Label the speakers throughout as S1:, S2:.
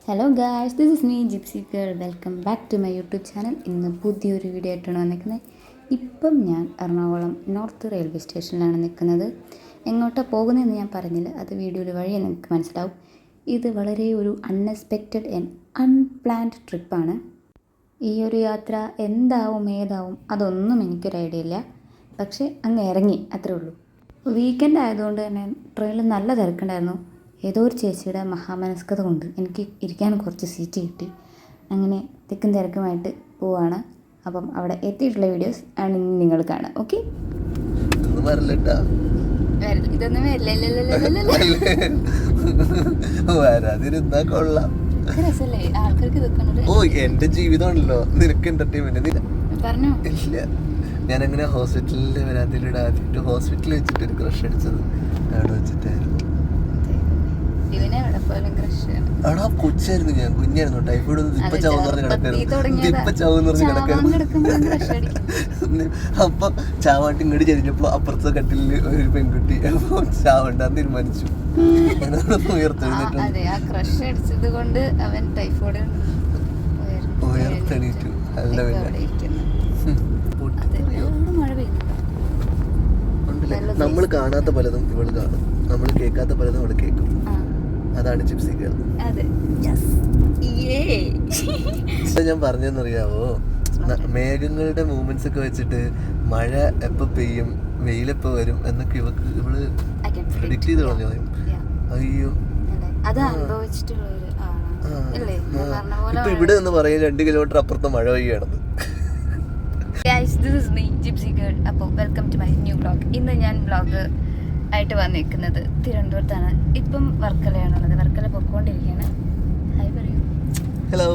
S1: Hello guys, this is me Gypsy Girl. Welcome back to my YouTube channel. ഇന്ന് പുതിയൊരു video ആയിട്ടാണ് വന്നിരിക്കുന്നത്. ഇപ്പം ഞാൻ എറണാകുളം നോർത്ത് റെയിൽവേ സ്റ്റേഷനിലാണ് നിൽക്കുന്നത്. എങ്ങോട്ടാണ് പോകുന്നതെന്ന് ഞാൻ പറഞ്ഞില്ല, അത് വീഡിയോയിൽ വഴിയെ നിങ്ങൾക്ക് മനസ്സിലാവും. ഇത് വളരെ ഒരു അൺഎക്സ്പെക്റ്റഡ് ആൻഡ് അൺപ്ലാൻഡ് ട്രിപ്പാണ്. ഈ ഒരു യാത്ര എന്താവും ഏതാവും അതൊന്നും എനിക്കൊരു ഐഡിയ ഇല്ല. പക്ഷേ അങ്ങ് ഇറങ്ങി, അത്രേ ഉള്ളൂ. വീക്കെൻഡ് ആയതുകൊണ്ട് തന്നെ ട്രെയിനിൽ നല്ല തിരക്കുണ്ടായിരുന്നു. ഏതോ ഒരു ചേച്ചിയുടെ മഹാമനസ്കത കൊണ്ട് എനിക്ക് ഇരിക്കാൻ കുറച്ച് സീറ്റ് കിട്ടി. അങ്ങനെ തിക്കും തിരക്കുമായിട്ട് പോവാണ്. അപ്പം അവിടെ എത്തിയിട്ടുള്ള വീഡിയോസ് ആണ് ഇനി നിങ്ങൾ കാണാം. ഓക്കെ, ഇതൊന്നും രസല്ലേ ആൾക്കാർക്ക് ഇതൊക്കെ.
S2: ഓ, എന്റെ ജീവിതമാണല്ലോ നിനക്ക് എന്റർടൈൻമെന്റ്
S1: പറഞ്ഞോ.
S2: ഇല്ല, ഞാനങ്ങനെ ഹോസ്പിറ്റലിൽ വരാതിലൂടെ ആദ്യമായിട്ട് ഹോസ്പിറ്റലിൽ വെച്ചിട്ട് ഒരു ക്രഷ് അടിച്ചത് അവിടെ വെച്ചിട്ടായിരുന്നു. ആടാ, കൊച്ചായിരുന്നു ഞാൻ, കുഞ്ഞായിരുന്നു. ടൈഫോയിഡ് ഇപ്പൊ ചാവെന്ന് പറഞ്ഞ് കിടക്കായിരുന്നു. അപ്പൊ ചാവാട്ട് ഇങ്ങോട്ട് ചെരിഞ്ഞപ്പോ അപ്പുറത്തെ കട്ടില് ഒരു പെൺകുട്ടി. അപ്പൊ ചാവണ്ടാന്ന് തീരുമാനിച്ചു. ഉയർത്തെണീറ്റു. അല്ല പിന്നെ നമ്മൾ കാണാത്ത പലതും ഇവള് കാണും, നമ്മൾ കേൾക്കാത്ത പലതും അവള് കേൾക്കും. അതാണ് ജിപ്സി ഗേൾ. ഞാൻ പറഞ്ഞെന്നറിയാവോ, മേഘങ്ങളുടെ മൂവ്മെന്റ്സ് ഒക്കെ വെച്ചിട്ട് മഴ എപ്പോ പെയ്യും, വെയിലെപ്പോ വരും എന്നൊക്കെ ഇവള് പ്രെഡിക്റ്റ് ചെയ്ത് പറഞ്ഞു. അയ്യോ, ഇപ്പൊ ഇവിടെ എന്ന് പറയാൻ 2 കിലോമീറ്റർ അപ്പുറത്ത് മഴ പെയ്യാണത്.
S1: അപ്പോൾ welcome to my new vlog. ഇന്ന് ഞാൻ വ്ളോഗ് ആയിട്ട് വന്നിരിക്കുന്നത് തിരുവനന്തപുരത്താണ്. ഇപ്പം വർക്കലയാണുള്ളത്. വർക്കല പൊക്കോണ്ടിരിക്കുകയാണ്. ഹായ് പറയൂ.
S2: Hello,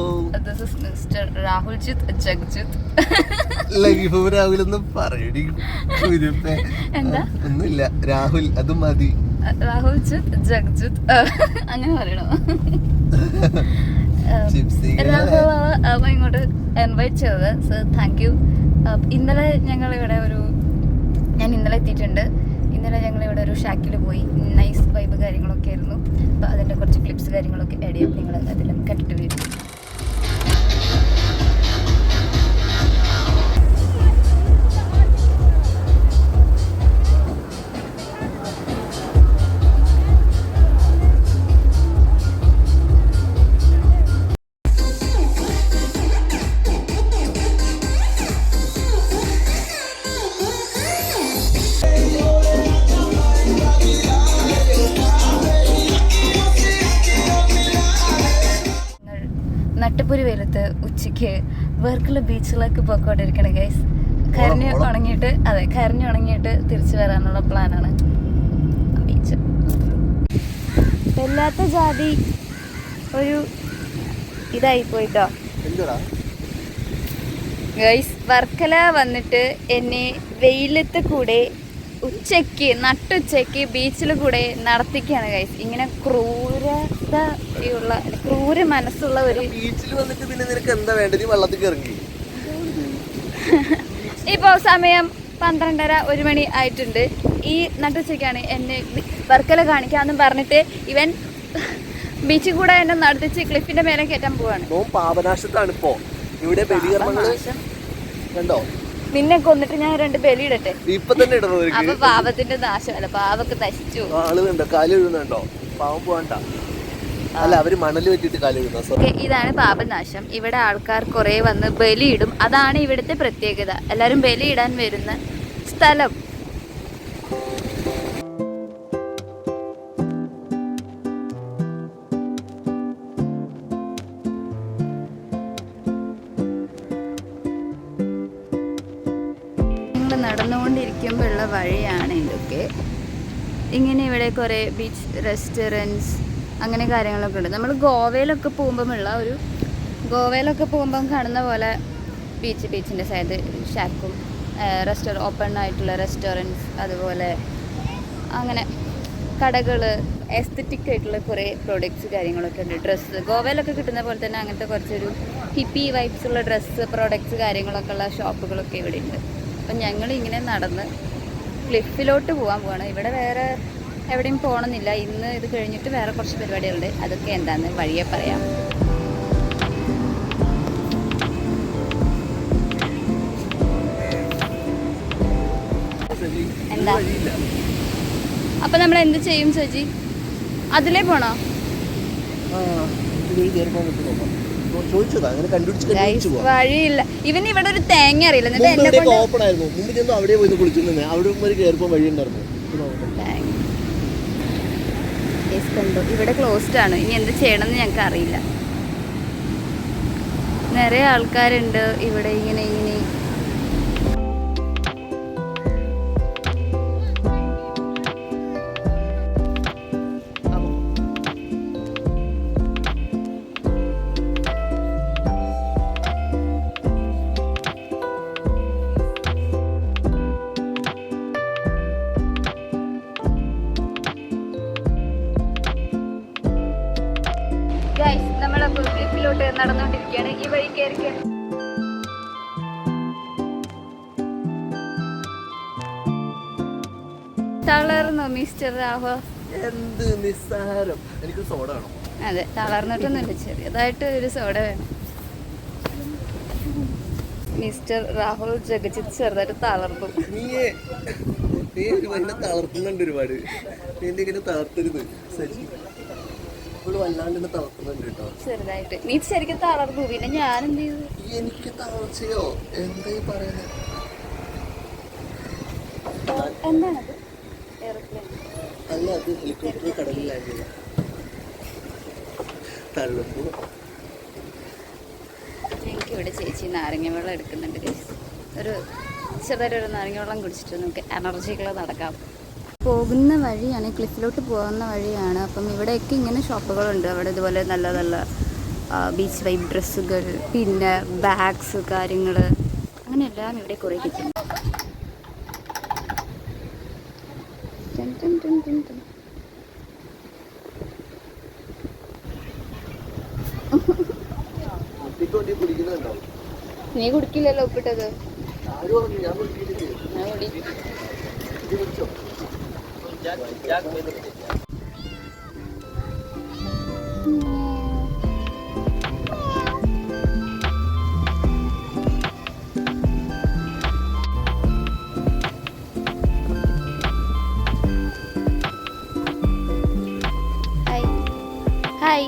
S1: this is mister Rahuljith Jagjith.
S2: രാഹുലൊന്നും പറയടി.
S1: എന്താ?
S2: ഒന്നുമില്ല, രാഹുൽ അത് മതി.
S1: രാഹുൽജിത്ത് ജഗ്ജിത്ത് അങ്ങനെ പറയണോ? രാഹുൽ ഇങ്ങോട്ട് ഇൻവൈറ്റ് ചെയ്തത്. So thank you. ഇന്നലെ ഞാൻ ഇന്നലെ എത്തിയിട്ടുണ്ട്. ഇന്നലെ ഞങ്ങളിവിടെ ഒരു ഷാക്കിൽ പോയി. നൈസ് വൈബ് കാര്യങ്ങളൊക്കെ ആയിരുന്നു. അപ്പോൾ അതിൻ്റെ കുറച്ച് ക്ലിപ്സ് കാര്യങ്ങളൊക്കെ ആഡ് ചെയ്യാം. നിങ്ങൾ അതിലും കണ്ടിട്ട് വരും. നട്ടപ്പുരി വെയിലത്ത് ഉച്ചയ്ക്ക് വർക്കല ബീച്ചിലേക്ക് പോയിക്കൊണ്ടിരിക്കണം ഗൈസ്. കരഞ്ഞ് ഉണങ്ങിയിട്ട് തിരിച്ചു വരാനുള്ള പ്ലാനാണ്. ബീച്ച് വല്ലാത്ത ജാതി ഒരു ഇതായി പോയിട്ടോ ഗൈസ്. വർക്കല വന്നിട്ട് എന്നെ വെയിലത്ത് കൂടെ നട്ടുച്ചയ്ക്ക് ബീച്ചിൽ കൂടെ നടത്തിക്കാണ് ഗൈസ്. ഇങ്ങനെ ക്രൂര മനസ്സുള്ള ഒരു
S2: ബീച്ചിൽ വന്നിട്ട് പിന്നെ നിനക്ക് എന്താ വേണ്ടത്? വെള്ളത്തിൽ ഇറങ്ങി.
S1: ഇപ്പോൾ സമയം 12:30 മണി ആയിട്ടുണ്ട്. ഈ നട്ടുച്ചയ്ക്കാണ് എന്നെ വർക്കല കാണിക്കാമെന്നും പറഞ്ഞിട്ട് ഇവൻ ബീച്ചിൽ കൂടെ എന്നെ നടത്തിച്ച് ക്ലിഫിന്റെ മേലെ കയറ്റാൻ പോവാണ്.
S2: പാപനാശത്താണ് ഇപ്പോ ഇവിടെ. കണ്ടോ,
S1: നിന്നെ കൊന്നിട്ട് ഞാൻ 2 ബലിയിടട്ടെ.
S2: ഇപ്പൊ തന്നെ
S1: അപ്പൊ പാപത്തിന്റെ നാശമല്ല, പാവൊക്കെ നശിച്ചു.
S2: കാലുണ്ടോ? പാവം പോകണ്ട. അല്ല, അവര് മണല് വെച്ചിട്ട് കാലുഴുന്ന.
S1: ഇതാണ് പാപനാശം. ഇവിടെ ആൾക്കാർ കുറെ വന്ന് ബലിയിടും. അതാണ് ഇവിടുത്തെ പ്രത്യേകത. എല്ലാരും ബലിയിടാൻ വരുന്ന സ്ഥലം. നടന്നുകൊണ്ടിരിക്കുമ്പോഴുള്ള വഴിയാണ് ഇതൊക്കെ. ഇങ്ങനെ ഇവിടെ കുറേ ബീച്ച് റെസ്റ്റോറൻറ്റ്സ് അങ്ങനെ കാര്യങ്ങളൊക്കെ ഉണ്ട്. നമ്മൾ ഗോവയിലൊക്കെ പോകുമ്പം കാണുന്ന പോലെ ബീച്ചിൻ്റെ സൈഡ് ഷാക്കും ഓപ്പൺ ആയിട്ടുള്ള റെസ്റ്റോറൻറ്റ്സ്, അതുപോലെ അങ്ങനെ കടകൾ, എസ്തറ്റിക് ആയിട്ടുള്ള കുറേ പ്രോഡക്റ്റ്സ് കാര്യങ്ങളൊക്കെ ഉണ്ട്. ഡ്രസ്സ് ഗോവയിലൊക്കെ കിട്ടുന്ന പോലെ തന്നെ അങ്ങനത്തെ കുറച്ചൊരു ഹിപ്പി വൈബ്സ് ഉള്ള ഡ്രസ്സ് പ്രോഡക്റ്റ്സ് കാര്യങ്ങളൊക്കെ ഉള്ള ഷോപ്പുകളൊക്കെ ഇവിടെ ഉണ്ട്. അപ്പം ഞങ്ങളിങ്ങനെ നടന്ന് ക്ലിഫിലോട്ട് പോകാൻ. ഇവിടെ വേറെ എവിടെയും പോകണമെന്നില്ല. ഇന്ന് ഇത് കഴിഞ്ഞിട്ട് വേറെ കുറച്ച് പരിപാടികളുണ്ട്. അതൊക്കെ എന്താണെന്ന് വഴിയെ പറയാം. എന്താ അപ്പൊ നമ്മൾ എന്ത് ചെയ്യും സജി? അതിലേ പോണോ? വഴിയില്ല. ഇവന് ഇവിടെ ഒരു തേങ്ങ അറിയില്ല. ഇവിടെ ക്ലോസ്ഡ് ആണ്. ഇനി എന്ത് ചെയ്യണമെന്ന് ഞങ്ങൾക്ക് അറിയില്ല. നിറയെ ആൾക്കാരുണ്ട് ഇവിടെ. ഇങ്ങനെ നമ്മളപ്പോൾ ക്ലിഫിലോട്ട് നടന്നുകൊണ്ടിരിക്കുകയാണ്. ഈ വഴി കയറി തളർന്നു മിസ്റ്റർ രാഹുൽ.
S2: എന്ത് നിസ്സാരം. എനിക്ക് സോഡ വേണം.
S1: അതെ, തളർന്നിട്ടൊന്നുമില്ല, ചെറിയതായിട്ട് ഒരു സോഡ വേണം. മിസ്റ്റർ രാഹുൽ ജഗജിത്ത് ചെറുതായിട്ട് തളർന്നു.
S2: നീ തളർത്തുന്നുണ്ട് ഒരുപാട്. നീ എന്തെങ്കിലും തളർത്തരുത് സജി. വല്ലാണ്ട് തളർത്തുന്നുണ്ട് കേട്ടോ
S1: ചെറുതായിട്ട്. നീ ശരിക്കും തളർന്നു. പിന്നെ ഞാൻ എന്ത് ചെയ്തു?
S2: എനിക്ക് തളർച്ചയോ എന്തായി പറയുന്നത്?
S1: എന്താണത്? എയർപ്ലെയിൻ
S2: അല്ല, അത് ഹെലികോപ്റ്റർ കടലിൽ ലാൻഡ് ചെയ്ത തള്ളുമ്പോ.
S1: എനിക്കിവിടെ ചേച്ചി നാരങ്ങ വെള്ളം എടുക്കുന്നുണ്ട്. ഒരു ചെറുതായിട്ടൊരു നാരങ്ങ വെള്ളം കുടിച്ചിട്ട് നമുക്ക് എനർജികൾ നടക്കാം. പോകുന്ന വഴിയാണ്, ക്ലിഫിലോട്ട് പോകുന്ന വഴിയാണ്. അപ്പം ഇവിടെയൊക്കെ ഇങ്ങനെ ഷോപ്പുകളുണ്ട്. അവിടെ ഇതുപോലെ നല്ല നല്ല ബീച്ച് വൈബ് ഡ്രസ്സുകൾ, പിന്നെ ബാഗ്സ്, കാര്യങ്ങൾ, അങ്ങനെയെല്ലാം ഇവിടെ കുറേ കിട്ടും. നീ കുടിക്കില്ലല്ലോ ഉപ്പിട്ടത്. ഹായ്.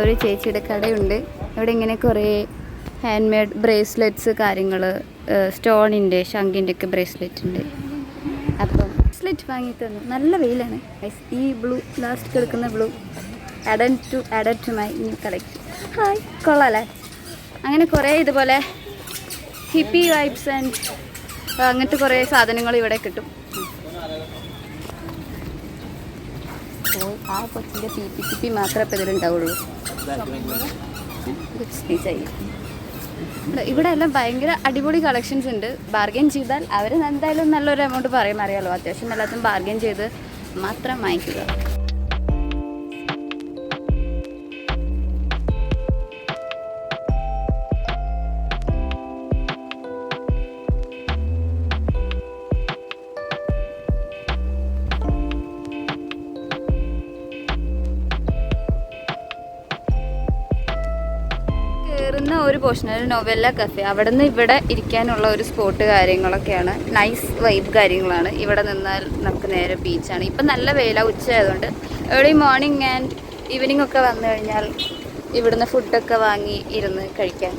S1: ഒരു ചേച്ചിയുടെ കടയുണ്ട്. ഇവിടെ ഇങ്ങനെ കുറേ ഹാൻഡ് മെയ്ഡ് ബ്രേസ്ലെറ്റ്സ്, കാര്യങ്ങൾ, സ്റ്റോണിൻ്റെ, ശംഖിൻ്റെ ഒക്കെ ബ്രേസ്ലെറ്റ് ഉണ്ട്. അപ്പം ബ്രേസ്ലെറ്റ് വാങ്ങി തന്നു. നല്ല വെയിലാണ്. ഈ ബ്ലൂ ലാസ്റ്റ് കിടക്കുന്ന blue added to my new collection. Hi, കൊള്ളാല്ലേ? അങ്ങനെ കുറേ ഇതുപോലെ ഹിപ്പി വൈബ്സ് ആൻഡ് അങ്ങനത്തെ കുറേ സാധനങ്ങൾ ഇവിടെ കിട്ടും. ആ കൊച്ചിൻ്റെ പി മാത്രമേ ഇപ്പം ഇതിലുണ്ടാവുള്ളൂ. ഇവിടെ എല്ലാം ഭയങ്കര അടിപൊളി കളക്ഷൻസ് ഉണ്ട്. ബാർഗെയിൻ ചെയ്താൽ അവർ എന്തായാലും നല്ലൊരു എമൗണ്ട് പറയും, അറിയാലോ. അത്യാവശ്യം എല്ലാത്തും ബാർഗെയിൻ ചെയ്ത് മാത്രം വാങ്ങിക്കുക. കയറുന്ന ഒരു പോർഷൻ, ഒരു നൊവെല്ല കഫേ, അവിടെ നിന്ന് ഇവിടെ ഇരിക്കാനുള്ള ഒരു സ്പോട്ട് കാര്യങ്ങളൊക്കെയാണ്. നൈസ് വൈബ് കാര്യങ്ങളാണ്. ഇവിടെ നിന്നാൽ നമുക്ക് നേരെ ബീച്ചാണ്. ഇപ്പം നല്ല വെയിലാണ്, ഉച്ചയായതുകൊണ്ട്. ഏർലി മോർണിംഗ് ആൻഡ് ഈവനിങ് ഒക്കെ വന്നു കഴിഞ്ഞാൽ ഇവിടുന്ന് ഫുഡൊക്കെ വാങ്ങി ഇരുന്ന് കഴിക്കാൻ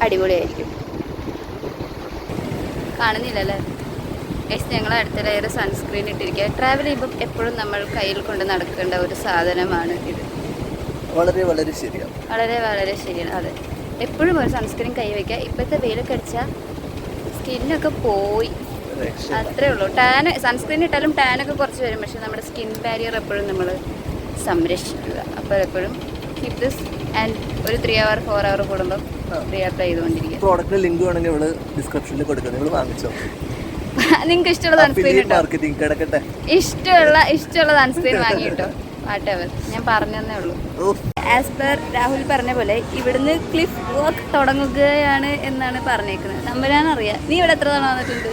S1: അടിപൊളിയായിരിക്കും. കാണുന്നില്ലല്ലേ? ഞങ്ങൾ അടുത്ത ലെയർ സൺസ്ക്രീൻ ഇട്ടിരിക്കുക. ട്രാവൽ ചെയ്യുമ്പം എപ്പോഴും നമ്മൾ കയ്യിൽ കൊണ്ട് നടക്കേണ്ട ഒരു സാധനമാണ് ഇത്.
S2: വളരെ വളരെ ശരിയാണ്.
S1: വളരെ വളരെ ശരിയാണ്. അതെ, എപ്പോഴും ഒരു സൺസ്ക്രീൻ കൈ വയ്ക്കുക. ഇപ്പോഴത്തെ വെയിലൊക്കെ അടിച്ചാൽ സ്കിന്നൊക്കെ പോയി, അത്രേ ഉള്ളൂ. സൺസ്ക്രീൻ ഇട്ടാലും ടാനൊക്കെ കുറച്ച് വരും. പക്ഷെ നമ്മുടെ സ്കിൻ ബാരിയർ എപ്പോഴും നമ്മൾ സംരക്ഷിക്കുക. അപ്പോൾ എപ്പോഴും കീപ് ദിസ് ആൻഡ് ഒരു 3 hour 4 hour കൂടുമ്പം റീഅപ്ലൈ ചെയ്തുകൊണ്ടിരിക്കുക.
S2: പ്രോഡക്റ്റിന് ലിങ്ക് വേണമെങ്കിൽ നമ്മൾ ഡിസ്ക്രിപ്ഷനിൽ കൊടുക്കാം, നിങ്ങൾ വാങ്ങിച്ചോ.
S1: നിങ്ങൾക്ക് ഇഷ്ടമുള്ള സൺസ്ക്രീൻ കിട്ടോ, ഇഷ്ടമുള്ള സൺസ്ക്രീൻ വാങ്ങിയിട്ടോ. വാട്ടെവർ, ഞാൻ പറഞ്ഞതേ ഉള്ളൂ. ആസ് പെർ രാഹുൽ പറഞ്ഞ പോലെ ഇവിടുന്ന് ക്ലിഫ് വാക്ക് തുടങ്ങുകയാണ് എന്നാണ് പറഞ്ഞേക്കുന്നത്. നമ്പരാനറിയാം. നീ ഇവിടെ എത്ര തവണ വന്നിട്ടുണ്ട്?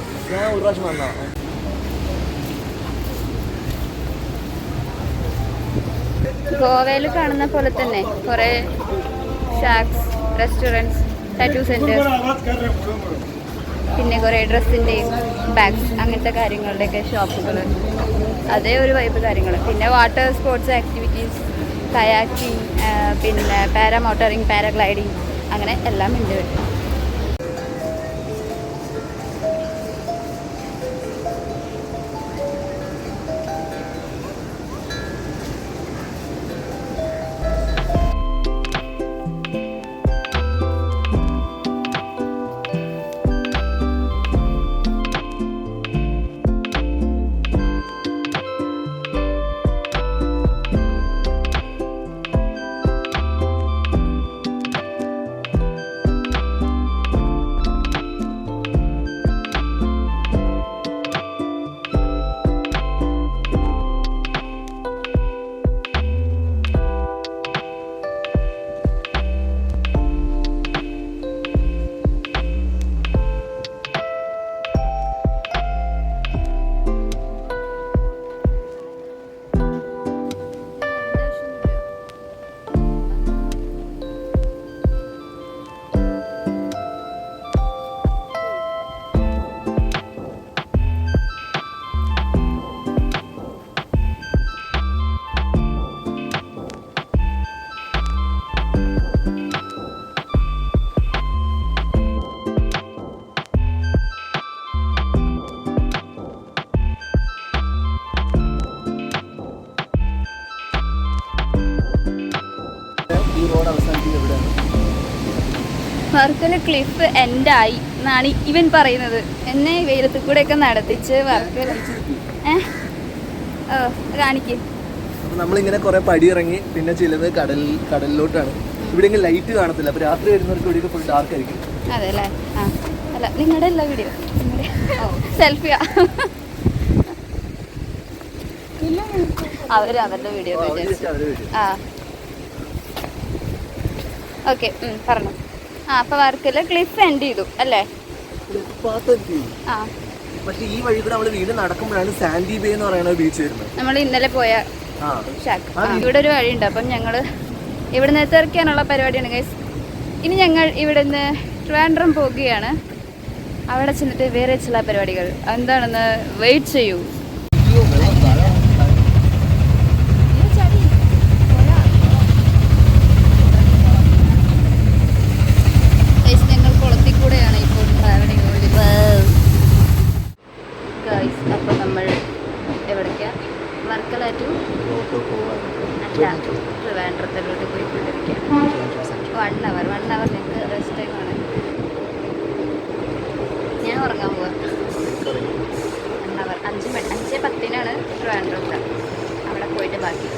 S1: ഗോവയിൽ കാണുന്ന പോലെ തന്നെ കുറേ ഷാക്സ്, റെസ്റ്റോറൻറ്റ്സ്, ടാറ്റൂ സെന്റർ, പിന്നെ കുറേ ഡ്രസ്സിൻ്റെയും ബാഗ്സ് അങ്ങനത്തെ കാര്യങ്ങളുടെയൊക്കെ ഷോപ്പുകൾ, അതേ ഒരു വൈബ് കാര്യങ്ങൾ. പിന്നെ വാട്ടർ സ്പോർട്സ് ആക്ടിവിറ്റീസ്, കയാക്കിങ്, പിന്നെ പാരാമോട്ടറിങ്, പാരാഗ്ലൈഡിങ്, അങ്ങനെ എല്ലാം ഉണ്ട്. വർക്കല ക്ലിഫ് എൻഡായി എന്നാണ് ഇവൻ പറയുന്നത്. എന്നെ വെയിലത്ത് കൂടെയൊക്കെ നടത്തിച്ച് വർക്കല കാണിക്കും.
S2: നമ്മളിങ്ങനെ കുറെ പടി ഇറങ്ങി, പിന്നെ ചിലത് കടലിലോട്ടാണ്. ഇവിടെ ലൈറ്റ് കാണത്തില്ല, അപ്പൊ രാത്രി വരുന്നവർക്ക് ഇവിടെ ഫുൾ ഡാർക്ക് ആയിരിക്കും.
S1: അതെ അല്ലേ? ആ അല്ല, നിങ്ങളുടെ എല്ലാ വീഡിയോ സെൽഫിയാ, അവരുടെ വീഡിയോ. ആ ഓക്കെ, പറഞ്ഞു. ആ അപ്പൊ വർക്കല ക്ലിഫ് എൻഡ് ചെയ്തു അല്ലേ? ആ
S2: പക്ഷെ ഈ വഴി കൂടെ നമ്മള് വീട് നടക്കുമ്പോഴാണ് സാൻഡി ബേ എന്ന് പറയുന്ന ബീച്ച് വരുന്നത്.
S1: നമ്മൾ ഇന്നലെ പോയ ഇവിടെ ഒരു വഴിയുണ്ട്. അപ്പം ഞങ്ങള് ഇവിടെ നിന്ന് ഇറക്കാനുള്ള പരിപാടിയാണ് ഗൈസ്. ഇനി ഞങ്ങൾ ഇവിടെ നിന്ന് ട്രിവാൻഡ്രം പോകുകയാണ്. അവിടെ ചെന്നിട്ട് വേറെ ചില പരിപാടികൾ എന്താണെന്ന് വെയിറ്റ് ചെയ്യൂ. ഞങ്ങൾ കുളത്തിൽ കൂടെയാണ് ഇപ്പോൾ ട്രാവലിംഗ്. ഗൈസ് അപ്പം നമ്മൾ എവിടേക്കാ? വർക്കല ടു ട്രിവാൻഡ്രത്തിലോട്ട് പോയിക്കൊണ്ടിരിക്കുകയാണ്. 1 hour ഞങ്ങൾക്ക് റെസ്റ്റ് ടൈമാണ്. ഞാൻ ഉറങ്ങാൻ പോവാം. 1 hour 5:10 ട്രിവാൻഡ്രത്ത്. അവിടെ പോയിട്ട് ബാക്കി.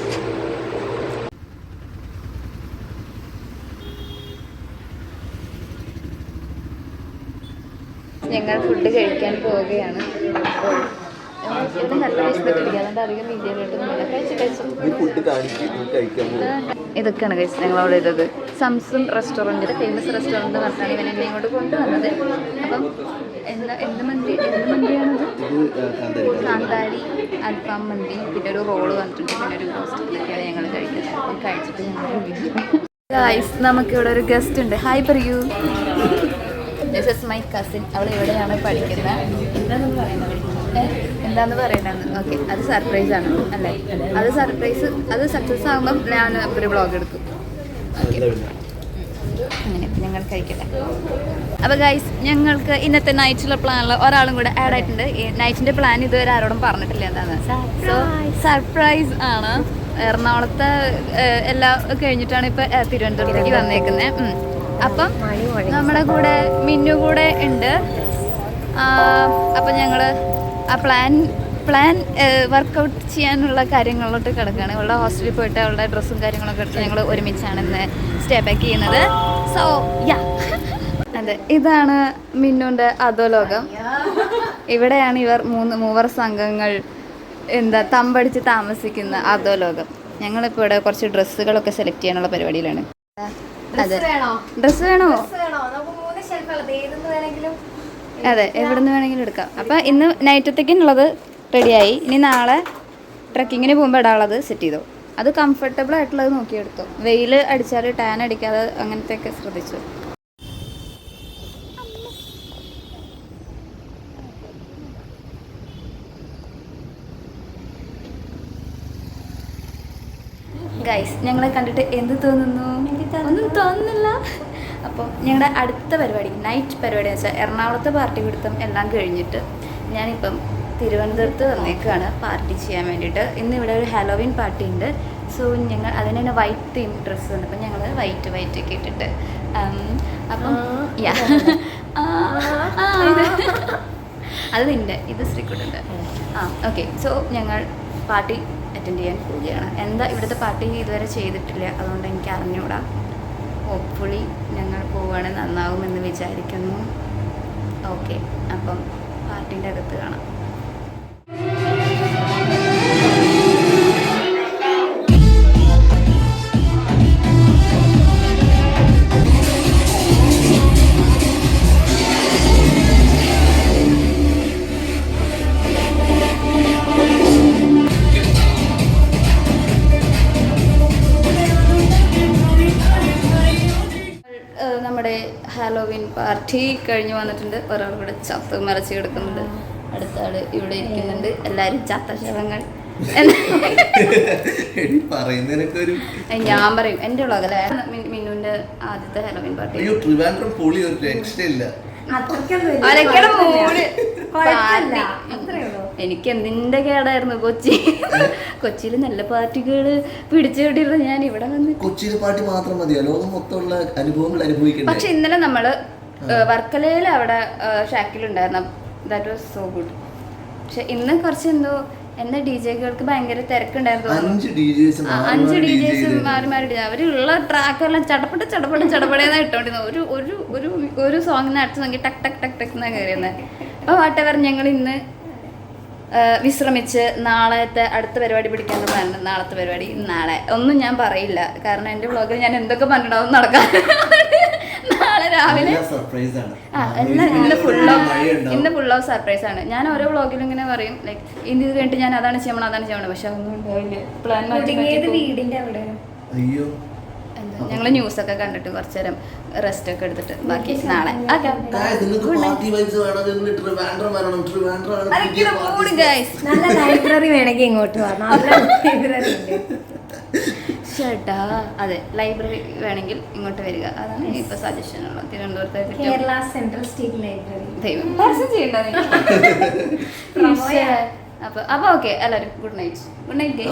S1: ഞങ്ങൾ ഫുഡ് കഴിക്കാൻ പോവുകയാണ്. ഇവിടെ നല്ല വിശന്നിട്ടിരിക്കുക, അതുകൊണ്ട് അധികം വീഡിയോയിലോട്ടൊന്നുമില്ല. ഇതൊക്കെയാണ് കഴിച്ച് ഞങ്ങളവിടെ ഇതത്. സംസം റെസ്റ്റോറൻറ്റിൻ്റെ ഫേമസ് റെസ്റ്റോറൻറ്റ് പറഞ്ഞാണ് ഇവൻ എന്നെ ഇങ്ങോട്ട് കൊണ്ടുവന്നത്. അപ്പം എന്ത് മന്തിയാണത്? കാന്താരി അൽഫാം മന്തി, പിന്നെ ഒരു റോള് വന്നിട്ടുണ്ട്, പിന്നെ ഒരു റോസ്റ്റ്. ഇതൊക്കെയാണ് ഞങ്ങൾ കഴിക്കുന്നത്. അപ്പം കഴിച്ചിട്ട് ഞങ്ങൾ ഗൈസ്, നമുക്കിവിടെ ഒരു ഗസ്റ്റ് ഉണ്ട്. ഹായ് പറയൂ. This is my cousin. അവൾ ഇവിടെയാണ് പഠിക്കുന്നത്. എന്താന്ന് പറയണമെന്ന്. ഓക്കെ, അത് സർപ്രൈസാണ് അല്ലേ? അത് സക്സസ് ആകുമ്പം ഞാൻ ഒരു വ്ളോഗ് എടുക്കും. ഓക്കെ, അങ്ങനെ ഞങ്ങൾ കഴിക്കട്ടെ. അപ്പോൾ ഗൈസ്, ഞങ്ങൾക്ക് ഇന്നത്തെ നൈറ്റിലുള്ള പ്ലാനിൽ ഒരാളും കൂടെ ആഡ് ആയിട്ടുണ്ട്. ഈ നൈറ്റിൻ്റെ പ്ലാൻ ഇതുവരെ ആരോടും പറഞ്ഞിട്ടില്ല എന്താണ്. സോ സർപ്രൈസ് ആണ്. എറണാകുളത്തെ എല്ലാം കഴിഞ്ഞിട്ടാണ് ഇപ്പോൾ തിരുവനന്തപുരത്തേക്ക് വന്നേക്കുന്നത്. അപ്പം നമ്മുടെ കൂടെ മിന്നു കൂടെ ഉണ്ട്. അപ്പം ഞങ്ങൾ ആ പ്ലാൻ വർക്കൗട്ട് ചെയ്യാനുള്ള കാര്യങ്ങളിലോട്ട് കിടക്കുകയാണ്. അവളുടെ ഹോസ്റ്റലിൽ പോയിട്ട് അവളുടെ ഡ്രസ്സും കാര്യങ്ങളൊക്കെ എടുത്ത് ഞങ്ങൾ ഒരുമിച്ചാണ് ഇന്ന് സ്റ്റേ ബാക്ക് ചെയ്യുന്നത്. സോ യാ, അതെ, ഇതാണ് മിന്നുൻ്റെ അധോലോകം. ഇവിടെയാണ് ഇവർ മൂവർ സംഘങ്ങൾ തമ്പടിച്ച് താമസിക്കുന്ന അധോലോകം. ഞങ്ങളിപ്പോൾ ഇവിടെ കുറച്ച് ഡ്രസ്സുകളൊക്കെ സെലക്ട് ചെയ്യാനുള്ള പരിപാടിയിലാണ്. അതെ, ഡ്രസ്സ് വേണോ? അതെ, എവിടെ നിന്ന് വേണമെങ്കിലും എടുക്കാം. അപ്പം ഇന്ന് നൈറ്റത്തേക്കുള്ളത് റെഡിയായി. ഇനി നാളെ ട്രക്കിങ്ങിന് പോകുമ്പോൾ ഇടാനുള്ളത് സെറ്റ് ചെയ്തോ. അത് കംഫർട്ടബിൾ ആയിട്ടുള്ളത് നോക്കിയെടുത്തോ. വെയിൽ അടിച്ചാൽ ടാൻ അടിക്കാതെ അങ്ങനത്തെയൊക്കെ ശ്രദ്ധിച്ചു. ഗൈസ് ഞങ്ങളെ കണ്ടിട്ട് എന്ത് തോന്നുന്നു? ഒന്നും തോന്നുന്നില്ല. അപ്പം ഞങ്ങളുടെ അടുത്ത പരിപാടി നൈറ്റ് പരിപാടി എന്ന് വെച്ചാൽ എറണാകുളത്തെ പാർട്ടി പിടുത്തം എല്ലാം കഴിഞ്ഞിട്ട് ഞാനിപ്പം തിരുവനന്തപുരത്ത് വന്നേക്കാണ് പാർട്ടി ചെയ്യാൻ വേണ്ടിയിട്ട്. ഇന്ന് ഇവിടെ ഒരു ഹാലോവിൻ പാർട്ടി ഉണ്ട്. സോ ഞങ്ങൾ അതിന് തന്നെ വൈറ്റ് തീം ഡ്രസ്സ് ഉണ്ട്. അപ്പം ഞങ്ങൾ വൈറ്റ് ഒക്കെ ഇട്ടിട്ട് അപ്പം അത് നിൻ്റെ ഇത് ശ്രീക്കുട്ടുണ്ട്. ഓക്കെ. സോ ഞങ്ങൾ പാർട്ടി അറ്റൻഡ് ചെയ്യാൻ പോവുകയാണ്. എന്താ ഇവിടുത്തെ പാർട്ടി ഇതുവരെ ചെയ്തിട്ടില്ല, അതുകൊണ്ട് എനിക്ക് അറിഞ്ഞൂടാ. ഹോപ്പ്ഫുള്ളി ഞങ്ങൾ പോവുകയാണെങ്കിൽ നന്നാവുമെന്ന് വിചാരിക്കുന്നു. ഓക്കെ, അപ്പം പാർട്ടീൻ്റെ അകത്ത് കാണാം. നമ്മുടെ ഹാലോവിൻ പാർട്ടി കഴിഞ്ഞ് വന്നിട്ടുണ്ട്. ഒരാൾ ഇവിടെ ചത്ത് മറച്ച് കിടക്കുന്നുണ്ട്, അടുത്ത ആള് ഇവിടെ ഇരിക്കുന്നുണ്ട്. എല്ലാവരും ചത്തശവങ്ങൾ. ഞാൻ പറയും എൻ്റെ വ്ളോഗല്ലേ മിന്നുവിൻ്റെ ആദ്യത്തെ ഹാലോവിൻ പാർട്ടി. എനിക്ക് എന്തിന്റെ കേടായിരുന്നു കൊച്ചിയിൽ നല്ല പാർട്ടികള് പിടിച്ചുകൊണ്ടിരുന്ന ഞാൻ ഇവിടെ വന്ന്
S2: കൊച്ചിയിലെ പാർട്ടി മാത്രം മതിയോ ലോകം മൊത്തമുള്ള അനുഭവങ്ങൾ അനുഭവിക്കണം.
S1: പക്ഷെ ഇന്നലെ നമ്മള് വർക്കലയിൽ അവിടെ ഷാക്കിലുണ്ടായിരുന്നു. That was so good. പക്ഷെ ഇന്ന് കുറച്ച് എന്തോ എന്നെ ഡി ജെകൾക്ക് ഭയങ്കര തിരക്കുണ്ടായിരുന്നു. 5 DJs മാറി അവരുള്ള ട്രാക്കെല്ലാം ചടപടേന്നാ ഇട്ടോണ്ടിരുന്നത്. ഒരു സോങ്ങിന് അടുത്ത് നോക്കി ടക്ക് ടക്ക് ടക്ക് ടക്ക് എന്നാ കയറിയുന്നത്. അപ്പോൾ വാട്ടെവർ ഞങ്ങൾ ഇന്ന് വിശ്രമിച്ച് നാളത്തെ അടുത്ത പരിപാടി പിടിക്കാൻ പ്ലാൻ. നാളത്തെ പരിപാടി നാളെ ഒന്നും ഞാൻ പറയില്ല, കാരണം എൻ്റെ വ്ളോഗിൽ ഞാൻ എന്തൊക്കെ പറഞ്ഞിട്ടാവും നടക്കാൻ. നാളെ രാവിലെ ഇന്ന് ഫുൾ ഓഫ് സർപ്രൈസ് ആണ്. ഞാൻ ഓരോ വ്ളോഗിലും ഇങ്ങനെ പറയും ലൈക്ക് ഇന്ന് ഇത് കഴിഞ്ഞിട്ട് ഞാൻ അതാണ് ചെയ്യണം, പക്ഷെ ഒന്നും ഉണ്ടാവില്ല. പ്ലാൻ വീടിൻ്റെ അവിടെ ഞങ്ങൾ ന്യൂസൊക്കെ കണ്ടിട്ട് കുറച്ചു നേരം റെസ്റ്റ് ഒക്കെ എടുത്തിട്ട് ബാക്കി നാളെ.
S3: ലൈബ്രറി വേണമെങ്കിൽ ഇങ്ങോട്ട്
S1: ചേട്ടാ, അതെ ലൈബ്രറി വേണമെങ്കിൽ ഇങ്ങോട്ട് വരിക. അതാണ് ഇപ്പൊ സജഷൻ ഉള്ളത്. തിരുവനന്തപുരത്ത്
S3: കേരള സെൻട്രൽ സ്റ്റേറ്റ് ലൈബ്രറി.
S1: ദൈവം പരസ്യം ചെയ്യണ്ട. അപ്പൊ ഓക്കെ എല്ലാവരും ഗുഡ് നൈറ്റ്. Good night.